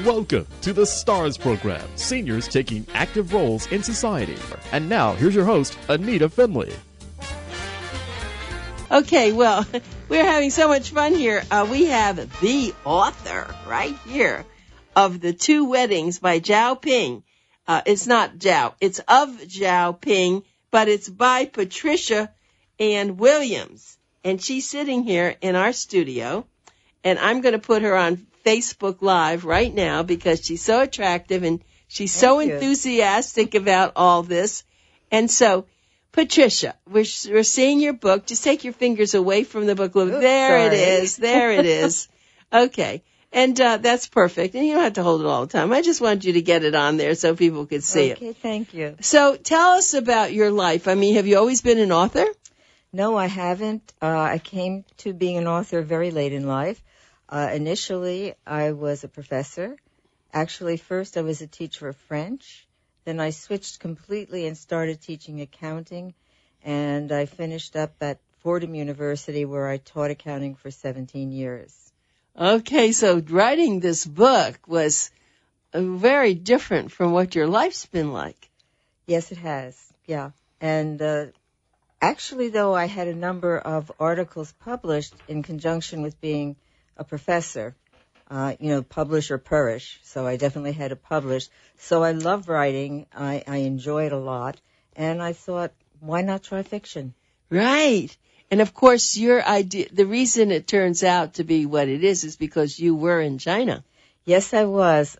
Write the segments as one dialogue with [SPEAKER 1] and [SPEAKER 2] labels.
[SPEAKER 1] Welcome to the STARS program, seniors taking active roles in society. And now, here's your host, ANITA FINLEY.
[SPEAKER 2] Okay, well, we're having so much fun here. We have the author right here of The Two Weddings by Zhao Ping. It's not Zhao, it's of Zhao Ping, but it's by Patricia Ann Williams. And she's sitting here in our studio, and I'm going to put her on Facebook Live right now because she's so attractive and she's so enthusiastic about all this. And so, Patricia, we're seeing your book. Just take your fingers away from the book. Look, there it is. There it is. Okay. And that's perfect. And you don't have to hold it all the time. I just wanted you to get it on there so people could see it.
[SPEAKER 3] Okay, thank you.
[SPEAKER 2] So tell us about your life. I mean, have you always been an author?
[SPEAKER 3] No, I haven't. I came to being an author very late in life. Initially, I was a professor. Actually, first I was a teacher of French. Then I switched completely and started teaching accounting. And I finished up at Fordham University where I taught accounting for 17 years.
[SPEAKER 2] Okay, so writing this book was very different from what your life's been like.
[SPEAKER 3] Yes, it has. Yeah. And actually, though, I had a number of articles published in conjunction with being a professor, publish or perish. So I definitely had to publish. So I love writing. I enjoy it a lot. And I thought, why not try fiction?
[SPEAKER 2] Right. And of course, your idea, the reason it turns out to be what it is because you were in China.
[SPEAKER 3] Yes, I was.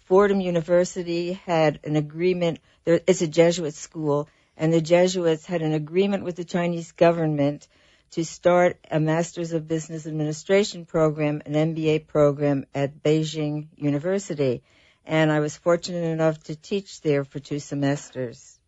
[SPEAKER 3] Fordham University had an agreement. It's a Jesuit school, and the Jesuits had an agreement with the Chinese government to start a Master's of Business Administration program, an MBA program at Beijing University. And I was fortunate enough to teach there for 2 semesters.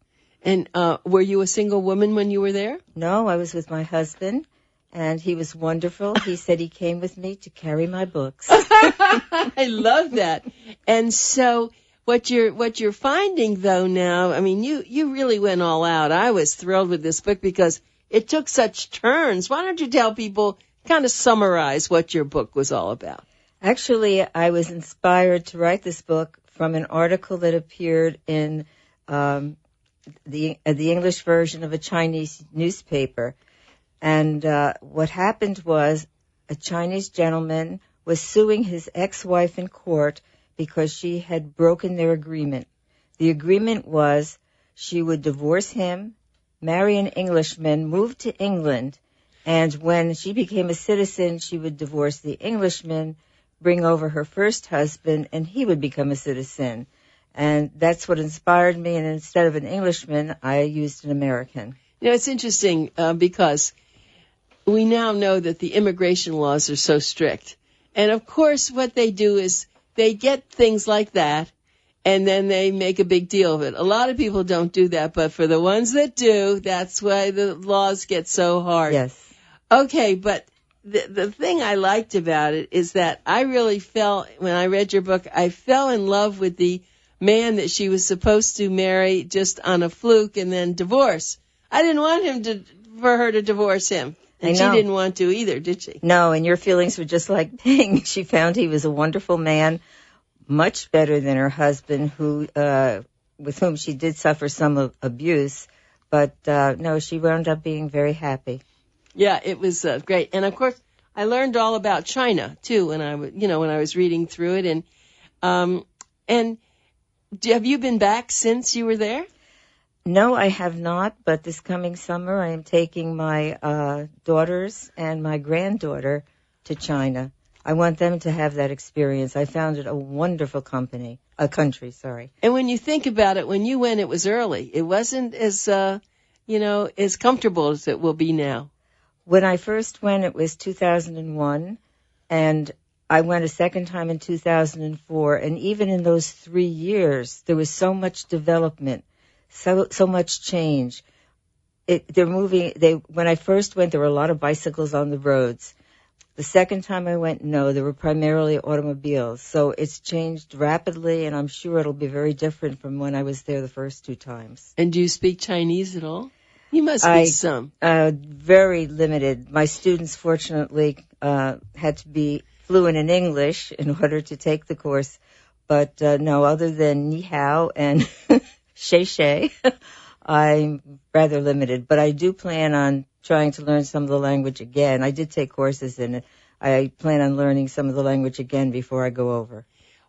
[SPEAKER 2] And were you a single woman when you were there?
[SPEAKER 3] No, I was with my husband, and he was wonderful. He said he came with me to carry my books.
[SPEAKER 2] I love that. And so what you're finding, though, now, I mean, you really went all out. I was thrilled with this book because it took such turns. Why don't you tell people, kind of summarize what your book was all about?
[SPEAKER 3] Actually, I was inspired to write this book from an article that appeared in the English version of a Chinese newspaper. And what happened was a Chinese gentleman was suing his ex-wife in court because she had broken their agreement. The agreement was she would divorce him, marry an Englishman, move to England, and when she became a citizen, she would divorce the Englishman, bring over her first husband, and he would become a citizen. And that's what inspired me, and instead of an Englishman, I used an American.
[SPEAKER 2] You know, it's interesting because we now know that the immigration laws are so strict. And, of course, what they do is they get things like that, and then they make a big deal of it. A lot of people don't do that, but for the ones that do, that's why the laws get so hard.
[SPEAKER 3] Yes.
[SPEAKER 2] Okay, but the thing I liked about it is that I really felt, when I read your book, I fell in love with the man that she was supposed to marry just on a fluke and then divorce. I didn't want for her to divorce him. And she didn't want to either, did she?
[SPEAKER 3] No, and your feelings were just like Ping. She found he was a wonderful man, much better than her husband, with whom she did suffer some abuse. But no, she wound up being very happy.
[SPEAKER 2] Yeah, it was great. And of course, I learned all about China too when I was reading through it. And have you been back since you were there?
[SPEAKER 3] No, I have not, but this coming summer I am taking my daughters and my granddaughter to China. I want them to have that experience. I found it a wonderful country.
[SPEAKER 2] And when you think about it, when you went, it was early. It wasn't as, as comfortable as it will be now.
[SPEAKER 3] When I first went, it was 2001, and I went a second time in 2004, and even in those 3 years, there was so much development. So much change. When I first went, there were a lot of bicycles on the roads. The second time I went, no, there were primarily automobiles. So it's changed rapidly, and I'm sure it'll be very different from when I was there the first 2 times.
[SPEAKER 2] And do you speak Chinese at all? You must speak some.
[SPEAKER 3] Very limited. My students, fortunately, had to be fluent in English in order to take the course. But no, other than ni hao and shay shay, I'm rather limited. But I do plan on trying to learn some of the language again. I did take courses in it. I plan on learning some of the language again before I go over.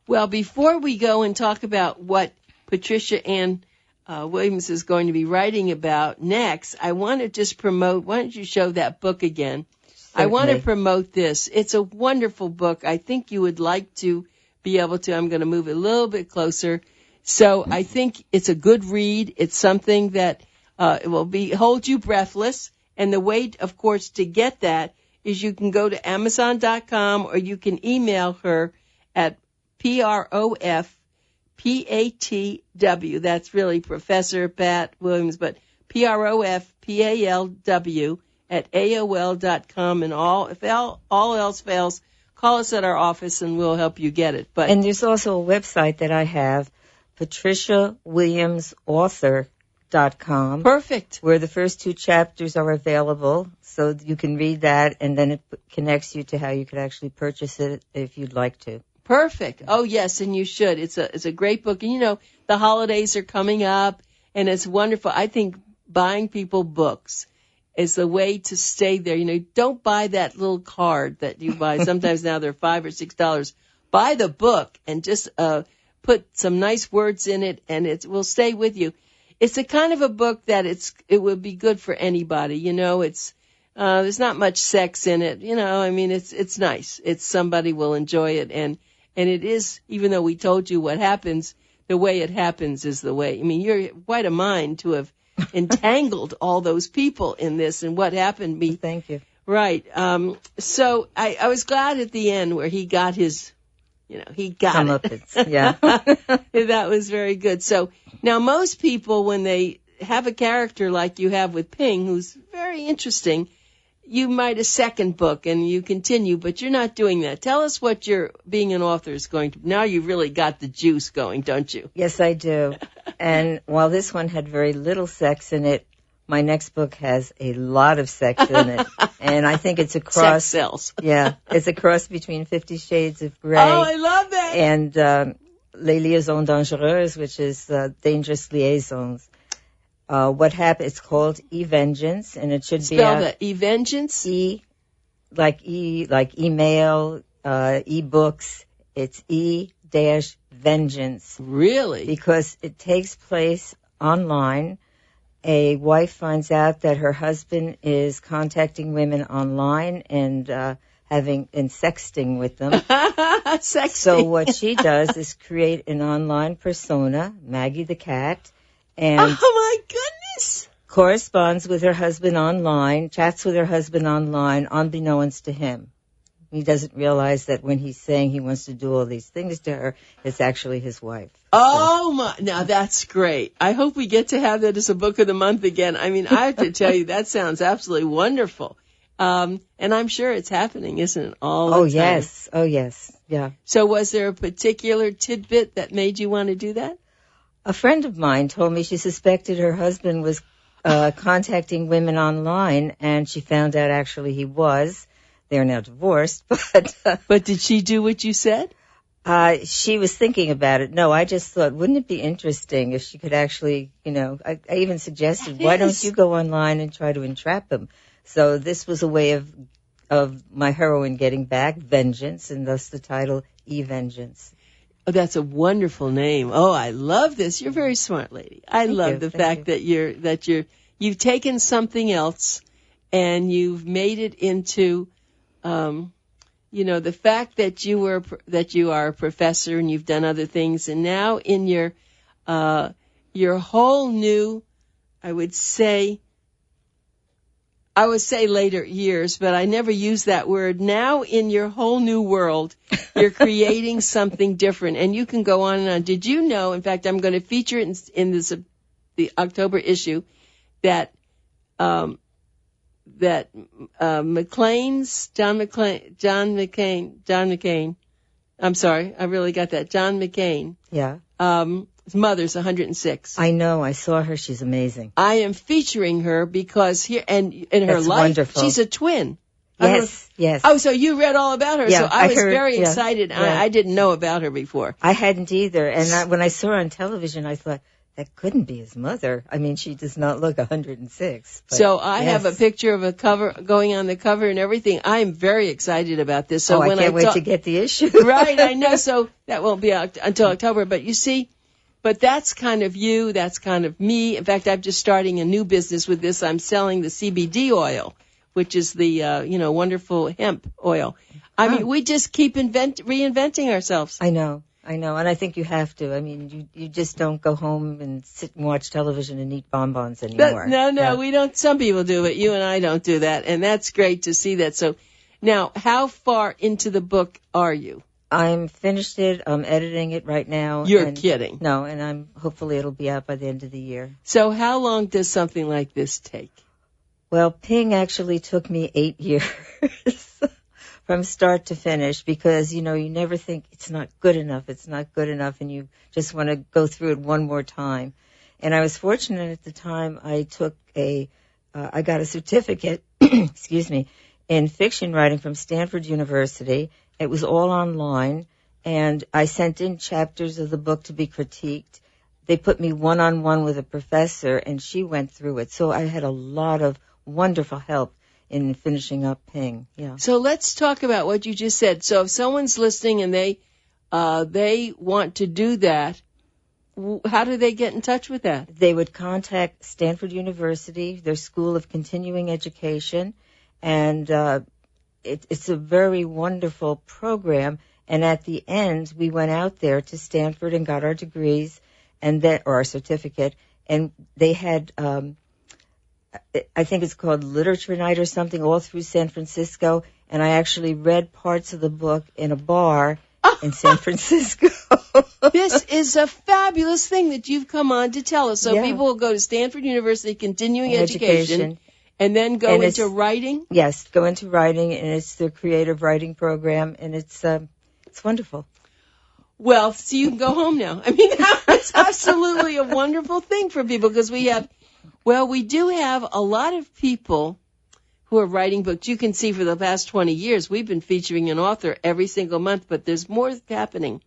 [SPEAKER 2] Well, before we go and talk about what Patricia Ann Williams is going to be writing about next, I want to just promote, why don't you show that book again? Certainly. I want to promote this. It's a wonderful book. I think you would like to be able to. I'm going to move it a little bit closer. So I think it's a good read. It's something that it will hold you breathless. And the way, of course, to get that is you can go to Amazon.com or you can email her at PROFPATW. That's really Professor Pat Williams, but PROFPALW at AOL.com. And if all else fails, call us at our office and we'll help you get it.
[SPEAKER 3] And there's also a website that I have, PatriciaWilliamsAuthor.com.
[SPEAKER 2] Perfect.
[SPEAKER 3] Where the first 2 chapters are available, so you can read that, and then it connects you to how you could actually purchase it if you'd like to.
[SPEAKER 2] Perfect. Oh, yes, and you should. It's a great book. And, the holidays are coming up, and it's wonderful. I think buying people books is the way to stay there. Don't buy that little card that you buy. Sometimes now they're $5 or $6. Buy the book and just put some nice words in it, and it will stay with you. It's the kind of a book that it would be good for anybody. It's there's not much sex in it. It's nice. Somebody will enjoy it, and it is, even though we told you what happens, the way it happens is the way. You're quite a mind to have entangled all those people in this and what happened.
[SPEAKER 3] Thank you.
[SPEAKER 2] Right. So I was glad at the end where he got his, he got
[SPEAKER 3] comeuppance. Yeah.
[SPEAKER 2] That was very good. So now most people, when they have a character like you have with Ping, who's very interesting, you write a second book and you continue, but you're not doing that. Tell us what your being an author is going to. Now you've really got the juice going, don't you?
[SPEAKER 3] Yes, I do. And while this one had very little sex in it, my next book has a lot of sex in it. And I think it's a cross.
[SPEAKER 2] Sex sells.
[SPEAKER 3] Yeah. It's a cross between 50 Shades of Grey.
[SPEAKER 2] Oh, I love that.
[SPEAKER 3] And Les Liaisons Dangereuses, which is Dangerous Liaisons. What happened? It's called E-Vengeance, and it should
[SPEAKER 2] spell that. E-Vengeance?
[SPEAKER 3] Like email, e-books. It's E-Vengeance.
[SPEAKER 2] Really?
[SPEAKER 3] Because it takes place online. A wife finds out that her husband is contacting women online and sexting with them.
[SPEAKER 2] Sexting.
[SPEAKER 3] So what she does is create an online persona, Maggie the cat, and
[SPEAKER 2] oh my goodness!
[SPEAKER 3] Corresponds with her husband online, chats with her husband online, unbeknownst to him. He doesn't realize that when he's saying he wants to do all these things to her, it's actually his wife.
[SPEAKER 2] Oh my! Now that's great. I hope we get to have that as a book of the month again. I have to tell you, that sounds absolutely wonderful. And I'm sure it's happening, isn't it? All the time.
[SPEAKER 3] Yes. Oh, yes. Yeah.
[SPEAKER 2] So was there a particular tidbit that made you want to do that?
[SPEAKER 3] A friend of mine told me she suspected her husband was contacting women online, and she found out actually he was. They're now divorced, but...
[SPEAKER 2] But did she do what you said?
[SPEAKER 3] She was thinking about it. No, I just thought, wouldn't it be interesting if she could actually, I even suggested, why don't you go online and try to entrap him? So this was a way of my heroine getting back, vengeance, and thus the title, E-Vengeance.
[SPEAKER 2] Oh, that's a wonderful name. Oh, I love this. You're a very smart lady. I love the fact that you've taken something else and you've made it into, the fact that you are a professor and you've done other things, and now in your whole new, I would say later years, but I never use that word. Now in your whole new world, you're creating something different, and you can go on and on. Did you know, in fact, I'm going to feature it in the October issue, that John McCain, I'm sorry, I really got that. John McCain.
[SPEAKER 3] Yeah.
[SPEAKER 2] His mother's 106.
[SPEAKER 3] I know. I saw her. She's amazing.
[SPEAKER 2] I am featuring her because here and in her life,
[SPEAKER 3] wonderful.
[SPEAKER 2] She's a twin.
[SPEAKER 3] Yes.
[SPEAKER 2] Oh, so you read all about her.
[SPEAKER 3] Yeah,
[SPEAKER 2] so I was
[SPEAKER 3] heard,
[SPEAKER 2] very excited.
[SPEAKER 3] Yeah.
[SPEAKER 2] I didn't know about her before.
[SPEAKER 3] I hadn't either. And when I saw her on television, I thought, that couldn't be his mother. I mean, she does not look 106.
[SPEAKER 2] So I have a picture of a cover going on the cover and everything. I'm very excited about this. So
[SPEAKER 3] I can't wait to get the issue.
[SPEAKER 2] Right, I know. So that won't be out until October. But you see, but that's kind of you. That's kind of me. In fact, I'm just starting a new business with this. I'm selling the CBD oil, which is the, wonderful hemp oil. I mean, we just keep reinventing ourselves.
[SPEAKER 3] I know. And I think you have to. I mean, you just don't go home and sit and watch television and eat bonbons anymore.
[SPEAKER 2] No, we don't. Some people do, but you and I don't do that. And that's great to see that. So now, how far into the book are you?
[SPEAKER 3] I'm finished it. I'm editing it right now.
[SPEAKER 2] You're kidding.
[SPEAKER 3] No, and hopefully it'll be out by the end of the year.
[SPEAKER 2] So how long does something like this take?
[SPEAKER 3] Well, Ping actually took me 8 years. From start to finish, because, you never think it's not good enough, and you just want to go through it one more time. And I was fortunate at the time I took I got a certificate, in fiction writing from Stanford University. It was all online, and I sent in chapters of the book to be critiqued. They put me one-on-one with a professor, and she went through it. So I had a lot of wonderful help in finishing up Ping. Yeah.
[SPEAKER 2] So let's talk about what you just said. So if someone's listening and they want to do that, how do they get in touch with that?
[SPEAKER 3] They would contact Stanford University, their School of Continuing Education, and it's a very wonderful program. And at the end, we went out there to Stanford and got our degrees or our certificate, and they had I think it's called Literature Night or something, all through San Francisco. And I actually read parts of the book in a bar in San Francisco.
[SPEAKER 2] This is a fabulous thing that you've come on to tell us. So people will go to Stanford University Continuing Education and then go into writing?
[SPEAKER 3] Yes, go into writing, and it's their creative writing program, and it's wonderful.
[SPEAKER 2] Well, so you can go home now. I mean, it's absolutely a wonderful thing for people, because we do have a lot of people who are writing books. You can see for the past 20 years, we've been featuring an author every single month, but there's more happening.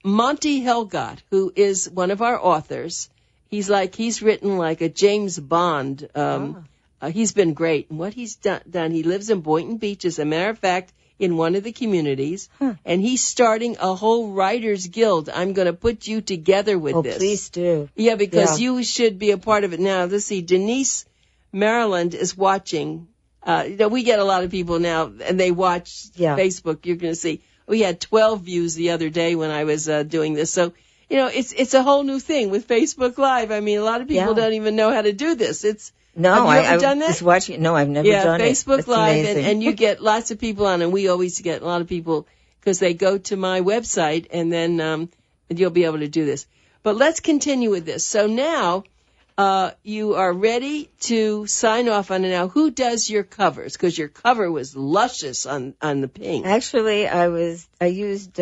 [SPEAKER 2] Monty Helgott, who is one of our authors, he's written like a James Bond. He's been great. And what he's done, he lives in Boynton Beach, as a matter of fact, in one of the communities, and he's starting a whole writers guild. I'm going to put you together with this.
[SPEAKER 3] Oh, please do.
[SPEAKER 2] Yeah, because you should be a part of it. Now, let's see, Denise Maryland is watching. We get a lot of people now, and they watch Facebook. You're going to see. We had 12 views the other day when I was doing this. So, it's a whole new thing with Facebook Live. I mean, a lot of people don't even know how to do this.
[SPEAKER 3] No,
[SPEAKER 2] have you ever done that?
[SPEAKER 3] Just watching. No, I've never done it.
[SPEAKER 2] Yeah, Facebook Live, and you get lots of people on, and we always get a lot of people because they go to my website, and then you'll be able to do this. But let's continue with this. So now you are ready to sign off on it. Now, who does your covers? Because your cover was luscious on the Ping.
[SPEAKER 3] Actually, I used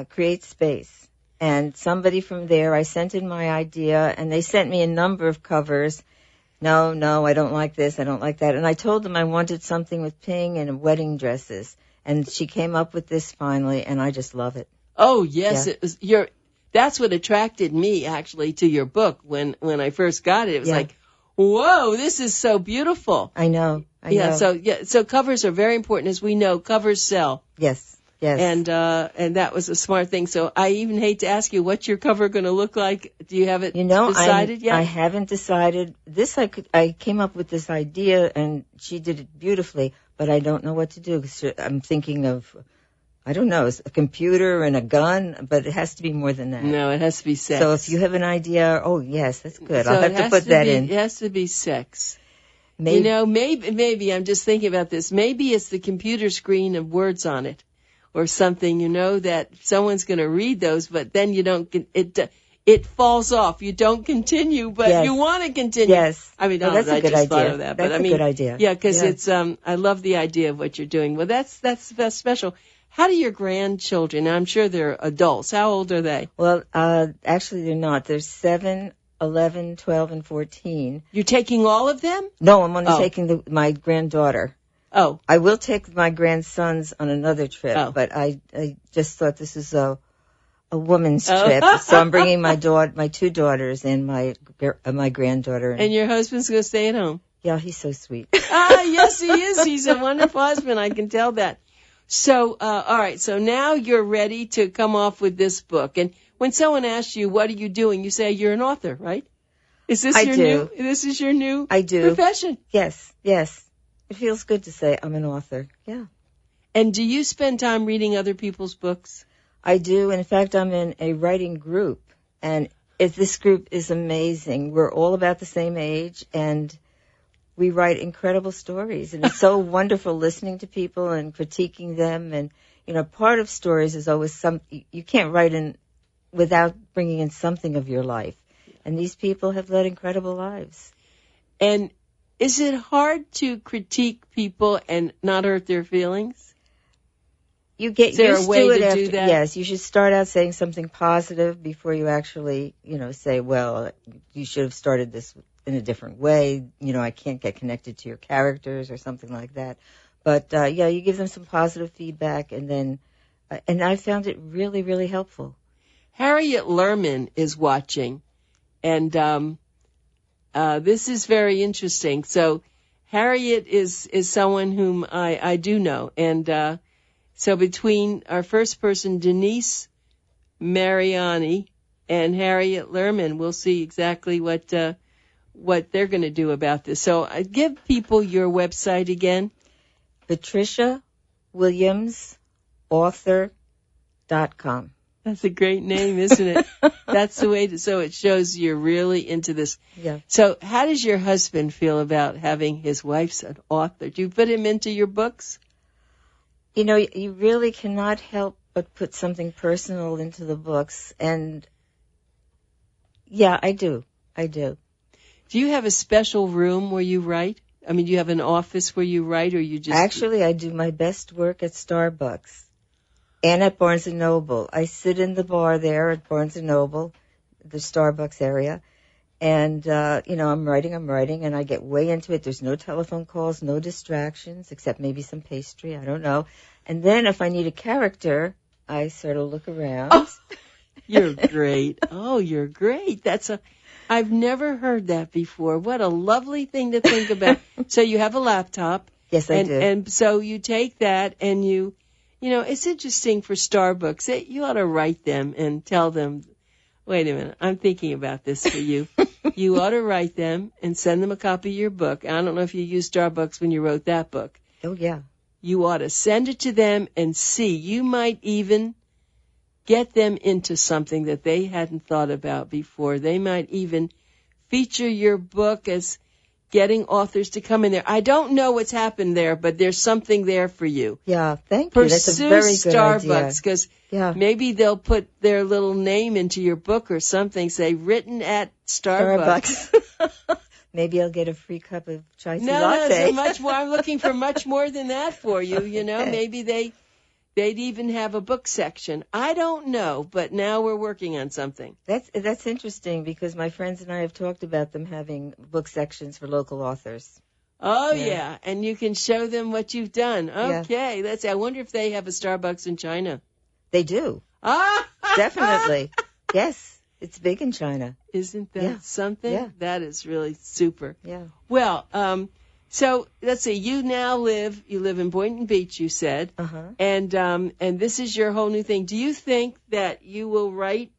[SPEAKER 3] Create Space. And somebody from there, I sent in my idea, and they sent me a number of covers. No, I don't like this, I don't like that. And I told them I wanted something with Ping and wedding dresses. And she came up with this finally, and I just love it.
[SPEAKER 2] Oh, yes. Yeah. That's what attracted me, actually, to your book when I first got it. It was like, whoa, this is so beautiful.
[SPEAKER 3] I know.
[SPEAKER 2] So covers are very important. As we know, covers sell.
[SPEAKER 3] Yes.
[SPEAKER 2] And that was a smart thing. So I even hate to ask you, what's your cover going to look like? Do you have it decided yet?
[SPEAKER 3] I haven't decided. I came up with this idea, and she did it beautifully, but I don't know what to do. I'm thinking of, I don't know, a computer and a gun, but it has to be more than that.
[SPEAKER 2] No, it has to be sex.
[SPEAKER 3] So if you have an idea, yes, that's good. I'll have to put that in.
[SPEAKER 2] It has to be sex.
[SPEAKER 3] Maybe.
[SPEAKER 2] Maybe I'm just thinking about this. Maybe it's the computer screen of words on it. Or something, that someone's going to read those, but then you don't it falls off. You don't continue, but you want to continue.
[SPEAKER 3] Yes.
[SPEAKER 2] I mean,
[SPEAKER 3] that's a good idea.
[SPEAKER 2] Thought of that,
[SPEAKER 3] that's a good idea.
[SPEAKER 2] Yeah, because it's I love the idea of what you're doing. Well, that's special. How do your grandchildren? I'm sure they're adults. How old are they?
[SPEAKER 3] Well, actually, they're not. They're 7, 11, 12, and 14.
[SPEAKER 2] You're taking all of them?
[SPEAKER 3] No, I'm only taking my granddaughter.
[SPEAKER 2] Oh.
[SPEAKER 3] I will take my grandsons on another trip, but I just thought this is a woman's trip, so I'm bringing my two daughters and my granddaughter.
[SPEAKER 2] And your husband's going to stay at home?
[SPEAKER 3] Yeah, he's so sweet.
[SPEAKER 2] Yes, he is. He's a wonderful husband. I can tell that. So, all right. So now you're ready to come off with this book. And when someone asks you, what are you doing? You say, you're an author, right? Is this this is your new profession?
[SPEAKER 3] Yes. It feels good to say I'm an author. Yeah.
[SPEAKER 2] And do you spend time reading other people's books?
[SPEAKER 3] I do. In fact, I'm in a writing group, and this group is amazing. We're all about the same age, and we write incredible stories. And it's so wonderful listening to people and critiquing them. And, part of stories is always you can't write without bringing in something of your life. And these people have led incredible lives.
[SPEAKER 2] And is it hard to critique people and not hurt their feelings?
[SPEAKER 3] You get
[SPEAKER 2] used to it.
[SPEAKER 3] Is there a way
[SPEAKER 2] to do that?
[SPEAKER 3] Yes, you should start out saying something positive before you actually, say, well, you should have started this in a different way. I can't get connected to your characters or something like that. But, you give them some positive feedback, and then, and I found it really, really helpful.
[SPEAKER 2] Harriet Lerman is watching, and this is very interesting. So Harriet is someone whom I do know, and so between our first person, Denise Mariani, and Harriet Lerman, we'll see exactly what they're going to do about this. So give people your website again. PATRICIAWilliamsAuthor.com. That's a great name, isn't it? That's the way so it shows you're really into this.
[SPEAKER 3] Yeah.
[SPEAKER 2] So how does your husband feel about having his wife's an author? Do you put him into your books?
[SPEAKER 3] You really cannot help but put something personal into the books. And, yeah, I do. Do
[SPEAKER 2] you have a special room where you write? I mean, do you have an office where you write, or you just...
[SPEAKER 3] Actually, I do my best work at Starbucks and at Barnes & Noble. I sit in the bar there at Barnes & Noble, the Starbucks area, and, I'm writing, and I get way into it. There's no telephone calls, no distractions, except maybe some pastry, I don't know. And then if I need a character, I sort of look around.
[SPEAKER 2] Oh, you're great. You're great. I've never heard that before. What a lovely thing to think about. So you have a laptop.
[SPEAKER 3] Yes, I do.
[SPEAKER 2] And so you take that and it's interesting for Starbucks. You ought to write them and tell them, wait a minute, I'm thinking about this for you. You ought to write them and send them a copy of your book. I don't know if you used Starbucks when you wrote that book.
[SPEAKER 3] Oh, yeah.
[SPEAKER 2] You ought to send it to them and see. You might even get them into something that they hadn't thought about before. They might even feature your book as getting authors to come in there. I don't know what's happened there, but there's something there for you.
[SPEAKER 3] Yeah, thank you. That's a very good
[SPEAKER 2] Starbucks, because
[SPEAKER 3] yeah,
[SPEAKER 2] maybe they'll put their little name into your book or something, say written at Starbucks.
[SPEAKER 3] Maybe I'll get a free cup of chai tea
[SPEAKER 2] latte.
[SPEAKER 3] No,
[SPEAKER 2] so much more. I'm looking for much more than that for you. Maybe they'd even have a book section. I don't know, but now we're working on something.
[SPEAKER 3] That's interesting, because my friends and I have talked about them having book sections for local authors.
[SPEAKER 2] Oh, yeah. And you can show them what you've done. Okay.
[SPEAKER 3] Yeah.
[SPEAKER 2] I wonder if they have a Starbucks in China.
[SPEAKER 3] They do. Definitely. Yes. It's big in China.
[SPEAKER 2] Isn't that something?
[SPEAKER 3] Yeah.
[SPEAKER 2] That is really super.
[SPEAKER 3] Yeah.
[SPEAKER 2] Well, so let's see. You live in Boynton Beach, you said.
[SPEAKER 3] Uh-huh.
[SPEAKER 2] And this is your whole new thing. Do you think that you will write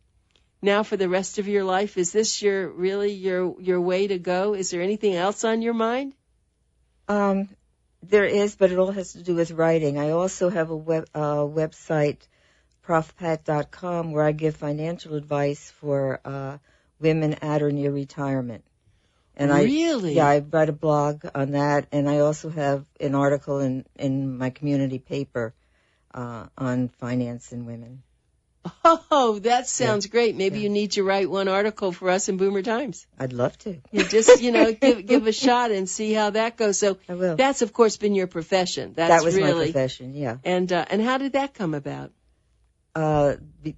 [SPEAKER 2] now for the rest of your life? Is this your way to go? Is there anything else on your mind?
[SPEAKER 3] There is, but it all has to do with writing. I also have a website, profpat.com, where I give financial advice for women at or near retirement. And
[SPEAKER 2] really?
[SPEAKER 3] I write a blog on that, and I also have an article in my community paper on finance and women.
[SPEAKER 2] Oh, that sounds great. Maybe you need to write one article for us in Boomer Times.
[SPEAKER 3] I'd love to.
[SPEAKER 2] You just, give a shot and see how that goes. So
[SPEAKER 3] I will.
[SPEAKER 2] That's, of course, been your profession.
[SPEAKER 3] That was my profession, yeah.
[SPEAKER 2] And how did that come about?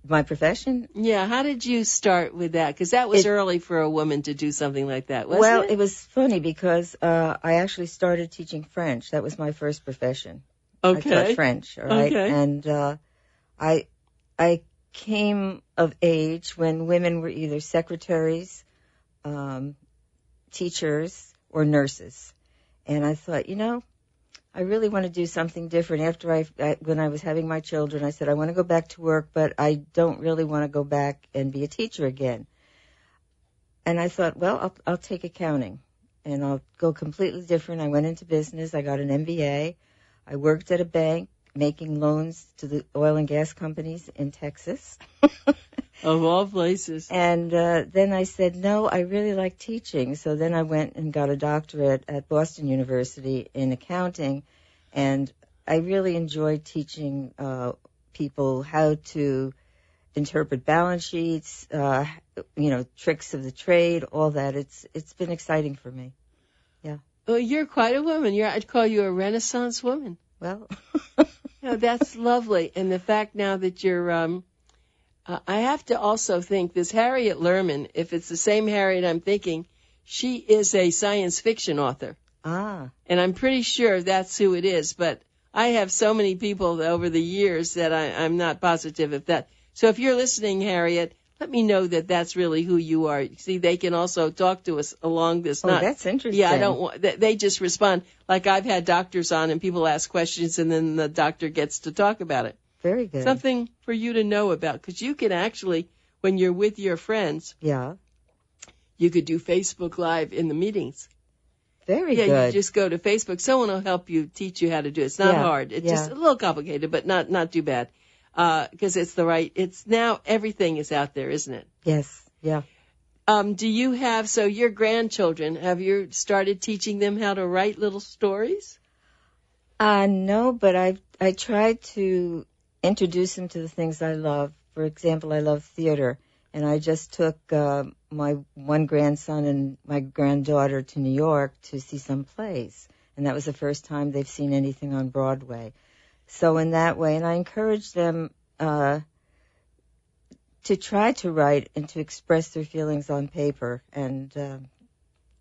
[SPEAKER 3] My profession?
[SPEAKER 2] Yeah, how did you start with that? Because that was early for a woman to do something like that, wasn't
[SPEAKER 3] well,
[SPEAKER 2] it?
[SPEAKER 3] it was funny because I actually started teaching French. That was my first profession.
[SPEAKER 2] Okay.
[SPEAKER 3] I taught French, all right?
[SPEAKER 2] Okay.
[SPEAKER 3] And I came of age when women were either secretaries, teachers, or nurses. And I thought, I really want to do something different. After when I was having my children, I said, I want to go back to work, but I don't really want to go back and be a teacher again. And I thought, well, I'll take accounting, and I'll go completely different. I went into business. I got an MBA. I worked at a bank making loans to the oil and gas companies in Texas.
[SPEAKER 2] Of all places.
[SPEAKER 3] And then I said, no, I really like teaching. So then I went and got a doctorate at Boston University in accounting, and I really enjoyed teaching people how to interpret balance sheets, tricks of the trade, all that. It's been exciting for me. Yeah.
[SPEAKER 2] Well, you're quite a woman. I'd call you a Renaissance woman.
[SPEAKER 3] Well,
[SPEAKER 2] that's lovely. And the fact now that you're, I have to also think this Harriet Lerman, if it's the same Harriet I'm thinking, she is a science fiction author.
[SPEAKER 3] Ah.
[SPEAKER 2] And I'm pretty sure that's who it is. But I have so many people over the years that I'm not positive if that. So if you're listening, Harriet, let me know that that's really who you are. See, they can also talk to us along this.
[SPEAKER 3] Oh, that's interesting.
[SPEAKER 2] Yeah, I don't want. They just respond. Like I've had doctors on, and people ask questions, and then the doctor gets to talk about it.
[SPEAKER 3] Very good.
[SPEAKER 2] Something for you to know about, because you can actually, when you're with your friends,
[SPEAKER 3] yeah,
[SPEAKER 2] you could do Facebook Live in the meetings.
[SPEAKER 3] Very good.
[SPEAKER 2] Yeah, you just go to Facebook. Someone will help you, teach you how to do it. It's not hard. It's just a little complicated, but not too bad. Because it's now everything is out there, isn't it?
[SPEAKER 3] Yes, yeah.
[SPEAKER 2] Do you have, so your grandchildren, have you started teaching them how to write little stories?
[SPEAKER 3] No, but I tried to introduce them to the things I love. For example, I love theater, and I just took my one grandson and my granddaughter to New York to see some plays, and that was the first time they've seen anything on Broadway. So in that way, and I encourage them to try to write and to express their feelings on paper, and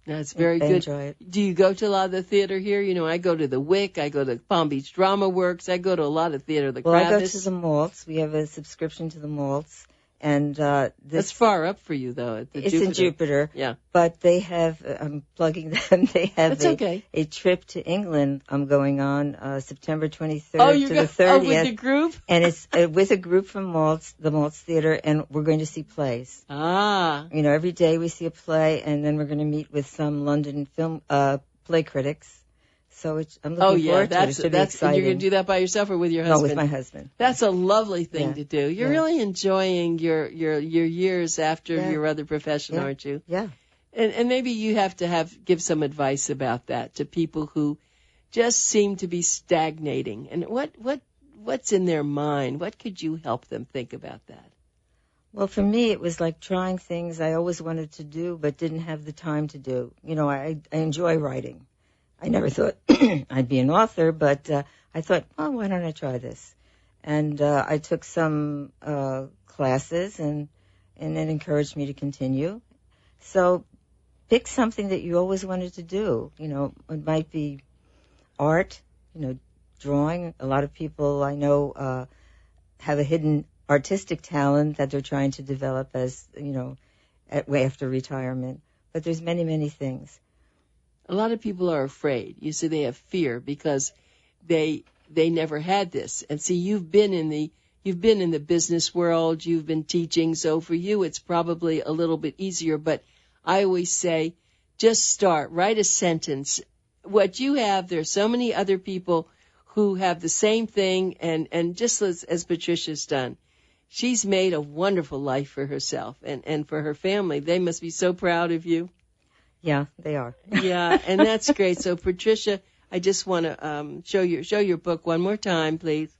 [SPEAKER 2] that's very good.
[SPEAKER 3] Enjoy it.
[SPEAKER 2] Do you go to a lot of the theater here? I go to the WIC, I go to Palm Beach Drama Works, I go to a lot of theater.
[SPEAKER 3] Well, I go to the Maltz. We have a subscription to the Maltz. And
[SPEAKER 2] that's far up for you, though.
[SPEAKER 3] It's in Jupiter.
[SPEAKER 2] Yeah.
[SPEAKER 3] But they have, I'm plugging them, they have a trip to England I'm going on September 23rd to the 30th.
[SPEAKER 2] Oh, with the group?
[SPEAKER 3] And it's with a group from Maltz, the Maltz Theater, and we're going to see plays.
[SPEAKER 2] Ah.
[SPEAKER 3] Every day we see a play, and then we're going to meet with some London film play critics. So I'm looking forward to it. It should be exciting.
[SPEAKER 2] You're going to do that by yourself or with your husband?
[SPEAKER 3] No, with my husband.
[SPEAKER 2] That's a lovely thing to do. You're really enjoying your years after your other profession, aren't you?
[SPEAKER 3] Yeah.
[SPEAKER 2] And maybe you have to give some advice about that to people who just seem to be stagnating. And what's in their mind? What could you help them think about that?
[SPEAKER 3] Well, for me, it was like trying things I always wanted to do but didn't have the time to do. I enjoy writing. I never thought I'd be an author, but I thought, well, why don't I try this? And I took some classes, and it encouraged me to continue. So pick something that you always wanted to do. It might be art, drawing. A lot of people I know have a hidden artistic talent that they're trying to develop as, way after retirement. But there's many, many things.
[SPEAKER 2] A lot of people are afraid. You see, they have fear because they never had this. And see, you've been in the business world, you've been teaching, so for you it's probably a little bit easier. But I always say, just start, write a sentence. What you have, there's so many other people who have the same thing, and just as Patricia's done. She's made a wonderful life for herself and for her family. They must be so proud of you.
[SPEAKER 3] Yeah, they are.
[SPEAKER 2] Yeah, and that's great. So, Patricia, I just want to show your book one more time, please.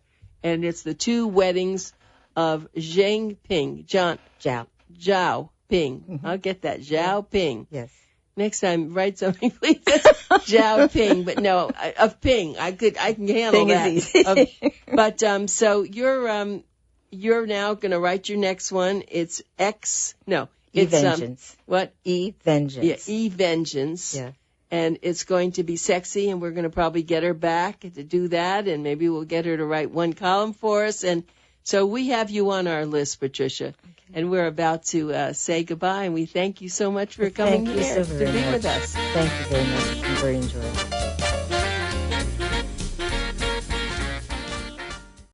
[SPEAKER 2] And it's The Two Weddings of Zhao Ping. Zhao Ping. Mm-hmm. I'll get that. Zhao Ping.
[SPEAKER 3] Yes.
[SPEAKER 2] Next time, write something, please. Zhao Ping, but no, of Ping. I can handle
[SPEAKER 3] Ping
[SPEAKER 2] that.
[SPEAKER 3] Is easy.
[SPEAKER 2] But so you're you're now going to write your next one. It's
[SPEAKER 3] E-Vengeance.
[SPEAKER 2] What?
[SPEAKER 3] E-Vengeance.
[SPEAKER 2] Yeah, E-Vengeance.
[SPEAKER 3] Yeah.
[SPEAKER 2] And it's going to be sexy, and we're going to probably get her back to do that, and maybe we'll get her to write one column for us. And so we have you on our list, Patricia, okay. And we're about to say goodbye, and we thank you so much for coming here to be with us.
[SPEAKER 3] Thank you very much. It's been very enjoyable.